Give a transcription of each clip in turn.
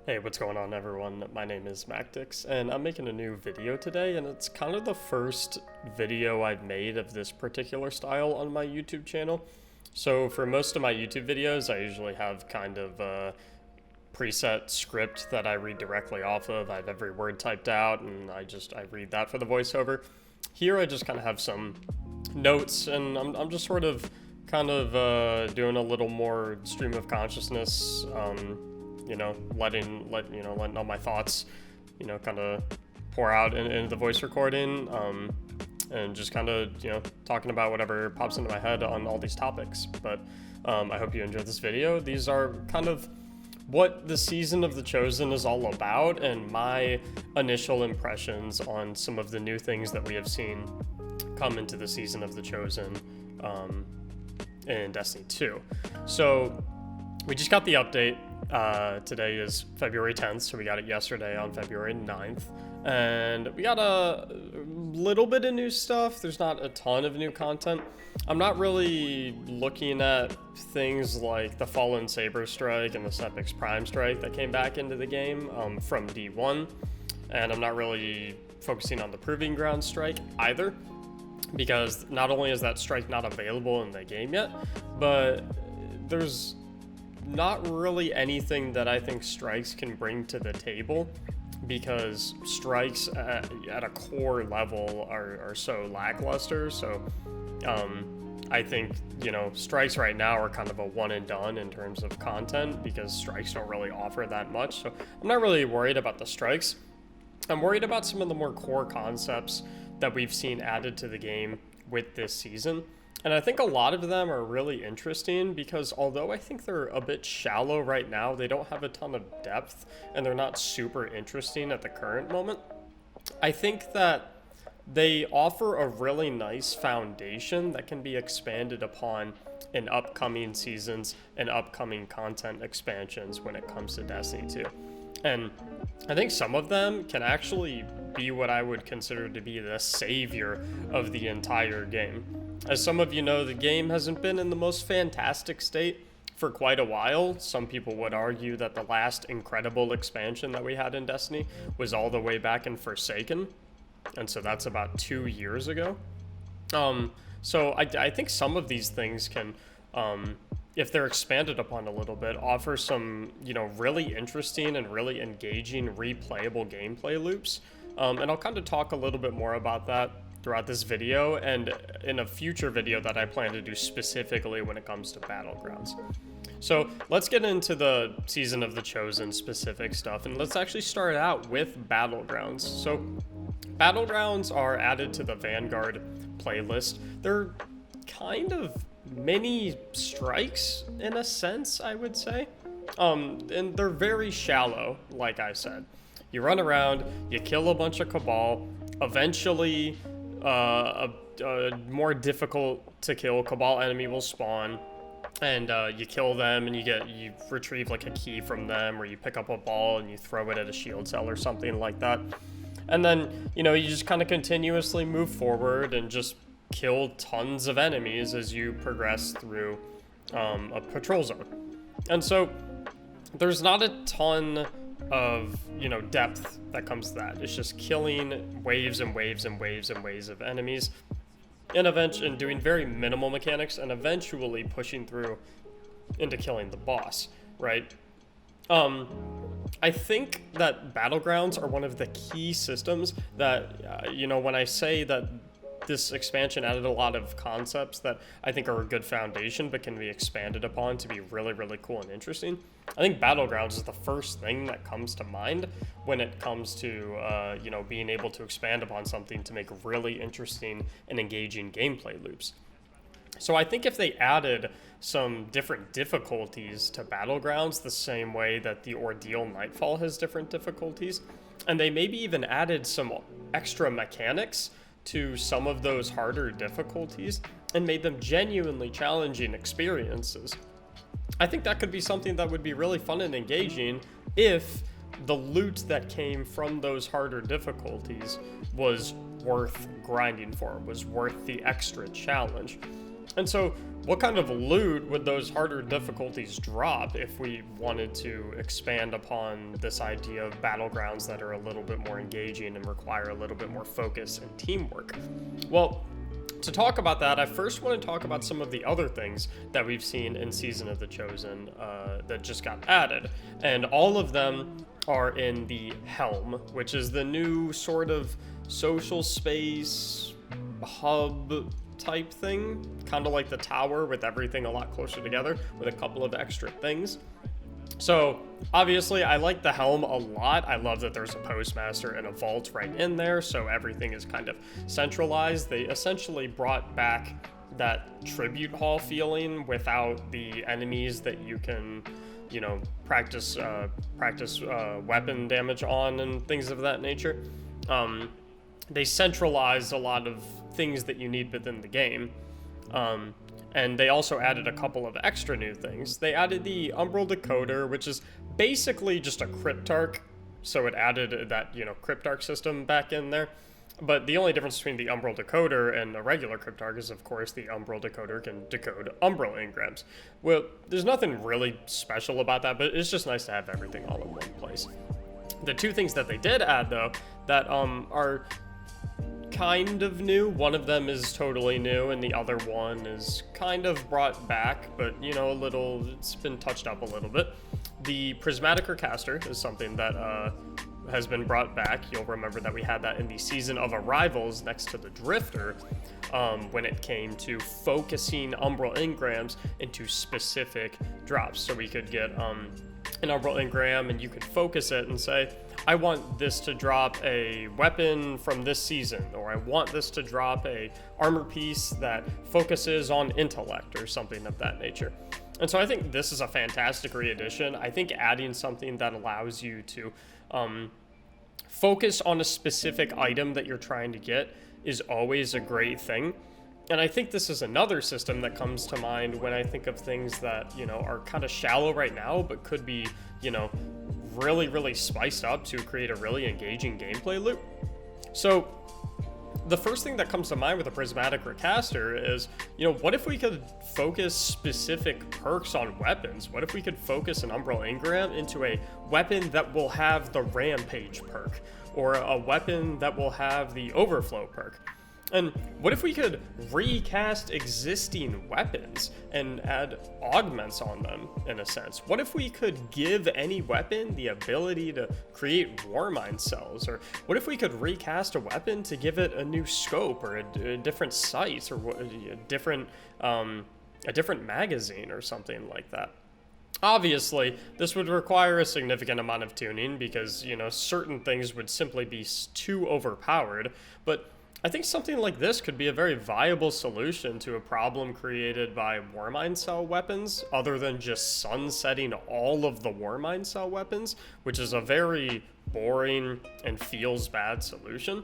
Hey, what's going on everyone? My name is Mactics, and I'm making a new video today, and it's kind of the first video I've made of this particular style on my YouTube channel. So for most of my YouTube videos, I usually have kind of a preset script that I read directly off of. I have every word typed out, and I read that for the voiceover. Here I just kind of have some notes, and I'm just sort of doing a little more stream of consciousness, letting all my thoughts, kind of pour out into the voice recording, and just kind of, talking about whatever pops into my head on all these topics. But I hope you enjoyed this video. These are kind of what the season of The Chosen is all about, and my initial impressions on some of the new things that we have seen come into the season of The Chosen in Destiny 2. So we just got the update. Today is February 10th, so we got it yesterday on February 9th. And we got a little bit of new stuff. There's not a ton of new content. I'm not really looking at things like the Fallen Saber Strike and the Sepix Prime Strike that came back into the game from D1. And I'm not really focusing on the Proving Ground Strike either, because not only is that strike not available in the game yet, but there's not really anything that I think strikes can bring to the table, because strikes at a core level are so lackluster. So I think, strikes right now are kind of a one and done in terms of content, because strikes don't really offer that much. So I'm not really worried about the strikes. I'm worried about some of the more core concepts that we've seen added to the game with this season. And I think a lot of them are really interesting, because although I think they're a bit shallow right now, they don't have a ton of depth, and they're not super interesting at the current moment. I think that they offer a really nice foundation that can be expanded upon in upcoming seasons and upcoming content expansions when it comes to Destiny 2. And I think some of them can actually be what I would consider to be the savior of the entire game. As some of you know, the game hasn't been in the most fantastic state for quite a while. Some people would argue that the last incredible expansion that we had in Destiny was all the way back in Forsaken, and so that's about 2 years ago. So I think some of these things can, if they're expanded upon a little bit, offer some, really interesting and really engaging replayable gameplay loops. And I'll kind of talk a little bit more about that throughout this video and in a future video that I plan to do specifically when it comes to Battlegrounds. So let's get into the Season of the Chosen specific stuff, and let's actually start out with Battlegrounds. So Battlegrounds are added to the Vanguard playlist. They're kind of mini strikes in a sense, I would say. And they're very shallow, like I said. You run around, you kill a bunch of Cabal, eventually a more difficult to kill Cabal enemy will spawn, and you kill them, and you retrieve like a key from them, or you pick up a ball and you throw it at a shield cell or something like that. And then, you just kind of continuously move forward and just kill tons of enemies as you progress through a patrol zone. And so there's not a ton of depth that comes to that. It's just killing waves and waves and waves and waves of enemies, and doing very minimal mechanics, and eventually pushing through into killing the boss, right? I think that Battlegrounds are one of the key systems that, when I say that this expansion added a lot of concepts that I think are a good foundation but can be expanded upon to be really, really cool and interesting, I think Battlegrounds is the first thing that comes to mind when it comes to, being able to expand upon something to make really interesting and engaging gameplay loops. So I think if they added some different difficulties to Battlegrounds the same way that the Ordeal Nightfall has different difficulties, and they maybe even added some extra mechanics to some of those harder difficulties and made them genuinely challenging experiences, I think that could be something that would be really fun and engaging if the loot that came from those harder difficulties was worth grinding for, was worth the extra challenge. And so what kind of loot would those harder difficulties drop if we wanted to expand upon this idea of battlegrounds that are a little bit more engaging and require a little bit more focus and teamwork? Well, to talk about that, I first want to talk about some of the other things that we've seen in Season of the Chosen that just got added. And all of them are in the HELM, which is the new sort of social space hub type thing, kind of like the tower with everything a lot closer together with a couple of extra things. So obviously I like the HELM a lot. I love that there's a postmaster and a vault right in there, so everything is kind of centralized. They essentially brought back that tribute hall feeling without the enemies that you can, you know, practice weapon damage on and things of that nature. They centralized a lot of things that you need within the game. And they also added a couple of extra new things. They added the Umbral Decoder, which is basically just a Cryptarch. So it added that, you know, Cryptarch system back in there. But the only difference between the Umbral Decoder and a regular Cryptarch is, of course, the Umbral Decoder can decode Umbral engrams. Well, there's nothing really special about that, but it's just nice to have everything all in one place. The two things that they did add, though, that are kind of new. One of them is totally new, and the other one is kind of brought back, but, you know, it's been touched up a little bit. The prismatic recaster is something that has been brought back. You'll remember that we had that in the Season of Arrivals next to the Drifter, when it came to focusing Umbral engrams into specific drops. So we could get an Umbral engram, and you could focus it and say, I want this to drop a weapon from this season, or I want this to drop a armor piece that focuses on intellect or something of that nature. And so I think this is a fantastic re-addition. I think adding something that allows you to focus on a specific item that you're trying to get is always a great thing. And I think this is another system that comes to mind when I think of things that, you know, are kind of shallow right now, but could be, you know, really, really spiced up to create a really engaging gameplay loop. So the first thing that comes to mind with a prismatic recaster is, you know, what if we could focus specific perks on weapons? What if we could focus an Umbral engram into a weapon that will have the rampage perk, or a weapon that will have the overflow perk? And what if we could recast existing weapons and add augments on them, in a sense? What if we could give any weapon the ability to create Warmind cells? Or what if we could recast a weapon to give it a new scope, or a different sight, or a different magazine or something like that? Obviously, this would require a significant amount of tuning because, you know, certain things would simply be too overpowered, but I think something like this could be a very viable solution to a problem created by Warmind cell weapons, other than just sunsetting all of the Warmind cell weapons, which is a very boring and feels bad solution.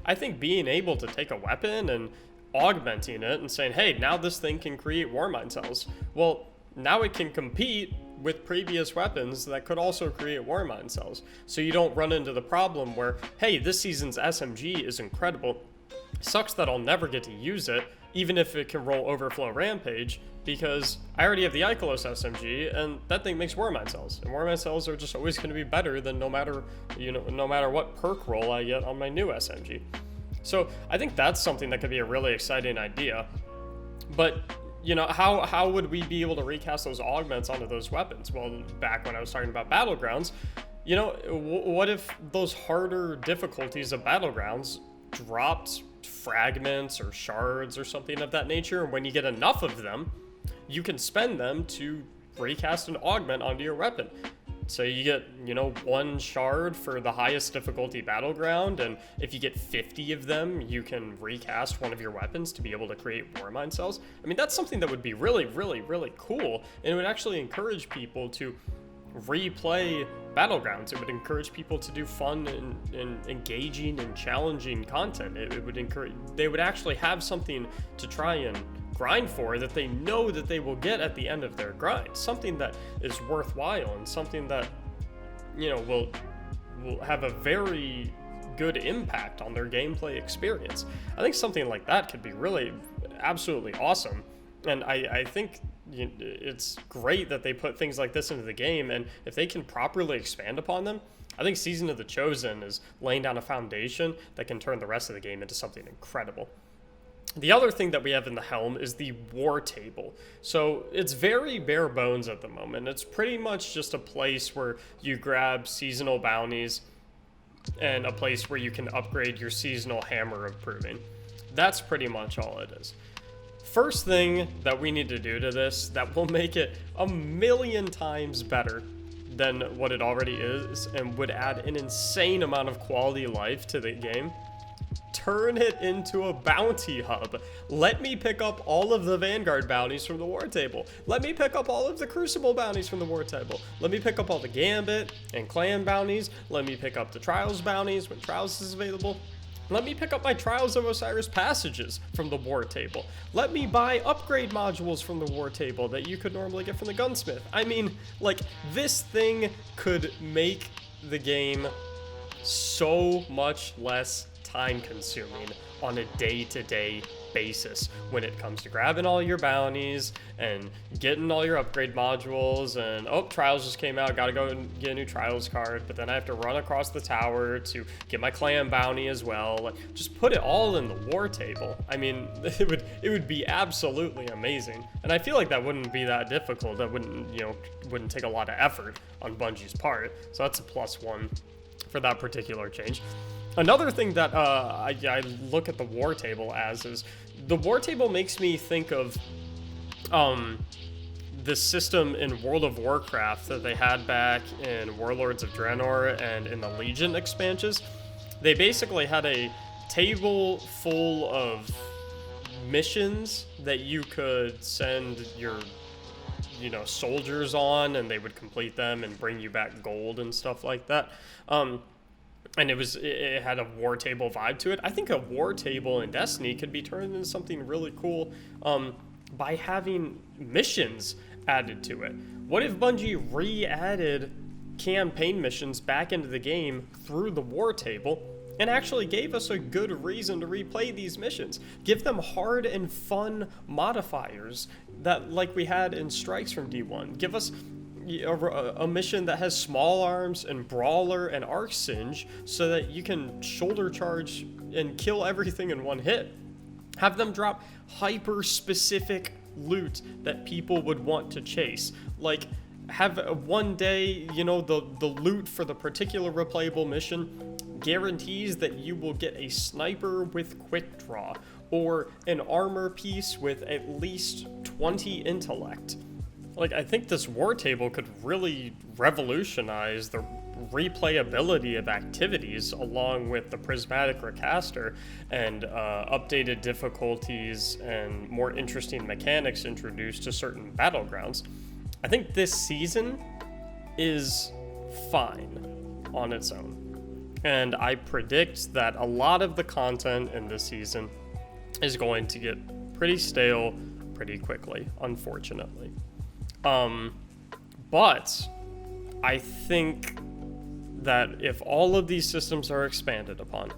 I think being able to take a weapon and augmenting it and saying, hey, now this thing can create Warmind cells. Well, now it can compete with previous weapons that could also create Warmind cells. So you don't run into the problem where, hey, this season's SMG is incredible. Sucks that I'll never get to use it, even if it can roll Overflow Rampage, because I already have the Ikelos SMG, and that thing makes Warmind cells. And Warmind cells are just always going to be better than no matter what perk roll I get on my new SMG. So I think that's something that could be a really exciting idea. But, you know, how would we be able to recast those augments onto those weapons? Well, back when I was talking about Battlegrounds, you know, what if those harder difficulties of Battlegrounds dropped fragments or shards or something of that nature, and when you get enough of them, you can spend them to recast an augment onto your weapon. So you get, you know, 1 shard for the highest difficulty battleground, and if you get 50 of them, you can recast one of your weapons to be able to create Warmind cells. I mean, that's something that would be really, really, really cool, and it would actually encourage people to replay Battlegrounds. It would encourage people to do fun and engaging and challenging content. It would encourage, they would actually have something to try and grind for that they know that they will get at the end of their grind. Something that is worthwhile and something that, you know, will have a very good impact on their gameplay experience. I think something like that could be really absolutely awesome. And I think it's great that they put things like this into the game, and if they can properly expand upon them, I think Season of the Chosen is laying down a foundation that can turn the rest of the game into something incredible. The other thing that we have in the Helm is the war table. So it's very bare bones at the moment. It's pretty much just a place where you grab seasonal bounties and a place where you can upgrade your seasonal hammer of proving. That's pretty much all it is. First thing that we need to do to this that will make it a million times better than what it already is and would add an insane amount of quality life to the game, turn it into a bounty hub. Let me pick up all of the Vanguard bounties from the war table. Let me pick up all of the Crucible bounties from the war table. Let me pick up all the Gambit and Clan bounties. Let me pick up the Trials bounties when Trials is available. Let me pick up my Trials of Osiris passages from the war table. Let me buy upgrade modules from the war table that you could normally get from the gunsmith. I mean, like, this thing could make the game so much less time consuming on a day-to-day basis when it comes to grabbing all your bounties and getting all your upgrade modules and, oh, Trials just came out, gotta go and get a new Trials card, but then I have to run across the tower to get my clan bounty as well. Like, just put it all in the war table. I mean, it would be absolutely amazing. And I feel like that wouldn't be that difficult. That wouldn't take a lot of effort on Bungie's part. So that's a +1 for that particular change. Another thing that I look at the war table as is the war table makes me think of the system in World of Warcraft that they had back in Warlords of Draenor and in the Legion expansions. They basically had a table full of missions that you could send your soldiers on, and they would complete them and bring you back gold and stuff like that. And it had a war table vibe to it. I think a war table in Destiny could be turned into something really cool by having missions added to it. What if Bungie re-added campaign missions back into the game through the war table and actually gave us a good reason to replay these missions? Give them hard and fun modifiers that, like we had in Strikes from D1. Give us a mission that has small arms and brawler and arc singe so that you can shoulder charge and kill everything in one hit. Have them drop hyper specific loot that people would want to chase. Like, have one day, the loot for the particular replayable mission guarantees that you will get a sniper with quick draw or an armor piece with at least 20 intellect. Like, I think this war table could really revolutionize the replayability of activities along with the prismatic recaster and updated difficulties and more interesting mechanics introduced to certain battlegrounds. I think this season is fine on its own. And I predict that a lot of the content in this season is going to get pretty stale pretty quickly, unfortunately. But I think that if all of these systems are expanded upon,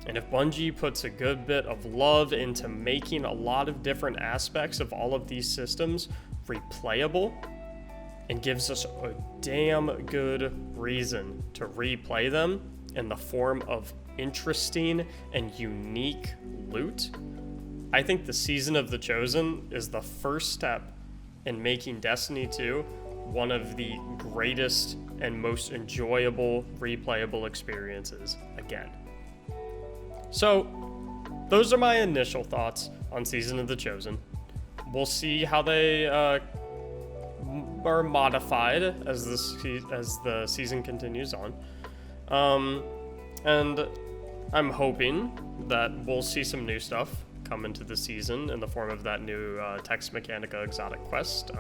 and if Bungie puts a good bit of love into making a lot of different aspects of all of these systems replayable, and gives us a damn good reason to replay them in the form of interesting and unique loot, I think the Season of the Chosen is the first step in making Destiny 2 one of the greatest and most enjoyable replayable experiences again. So, those are my initial thoughts on Season of the Chosen. We'll see how they are modified as the season continues on. And I'm hoping that we'll see some new stuff come into the season in the form of that new Tex Mechanica exotic quest.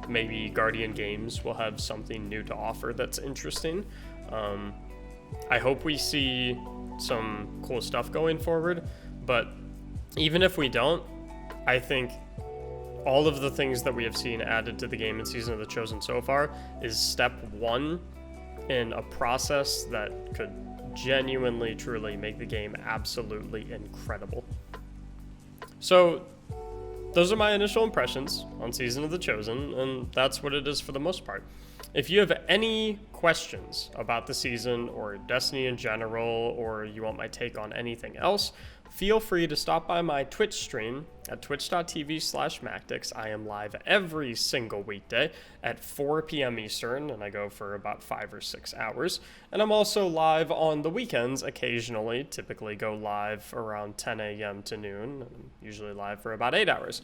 Maybe Guardian Games will have something new to offer that's interesting. I hope we see some cool stuff going forward, but even if we don't, I think all of the things that we have seen added to the game in Season of the Chosen so far is step one in a process that could genuinely, truly make the game absolutely incredible. So those are my initial impressions on Season of the Chosen, and that's what it is for the most part. If you have any questions about the season or Destiny in general, or you want my take on anything else, feel free to stop by my Twitch stream at twitch.tv/Mactics. I am live every single weekday at 4 p.m. Eastern, and I go for about 5 or 6 hours. And I'm also live on the weekends occasionally, typically go live around 10 a.m. to noon. I'm usually live for about 8 hours.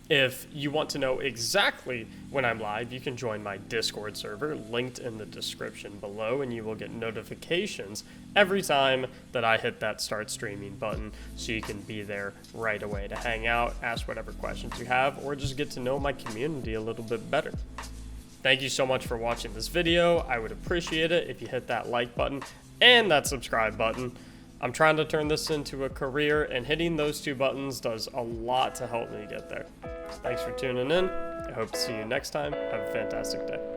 If you want to know exactly when I'm live, you can join my Discord server, linked in the description below, and you will get notifications every time that I hit that start streaming button, so you can be there right away to hang out, ask whatever questions you have, or just get to know my community a little bit better. Thank you so much for watching this video. I would appreciate it if you hit that like button and that subscribe button. I'm trying to turn this into a career, and hitting those 2 buttons does a lot to help me get there. Thanks for tuning in. I hope to see you next time. Have a fantastic day.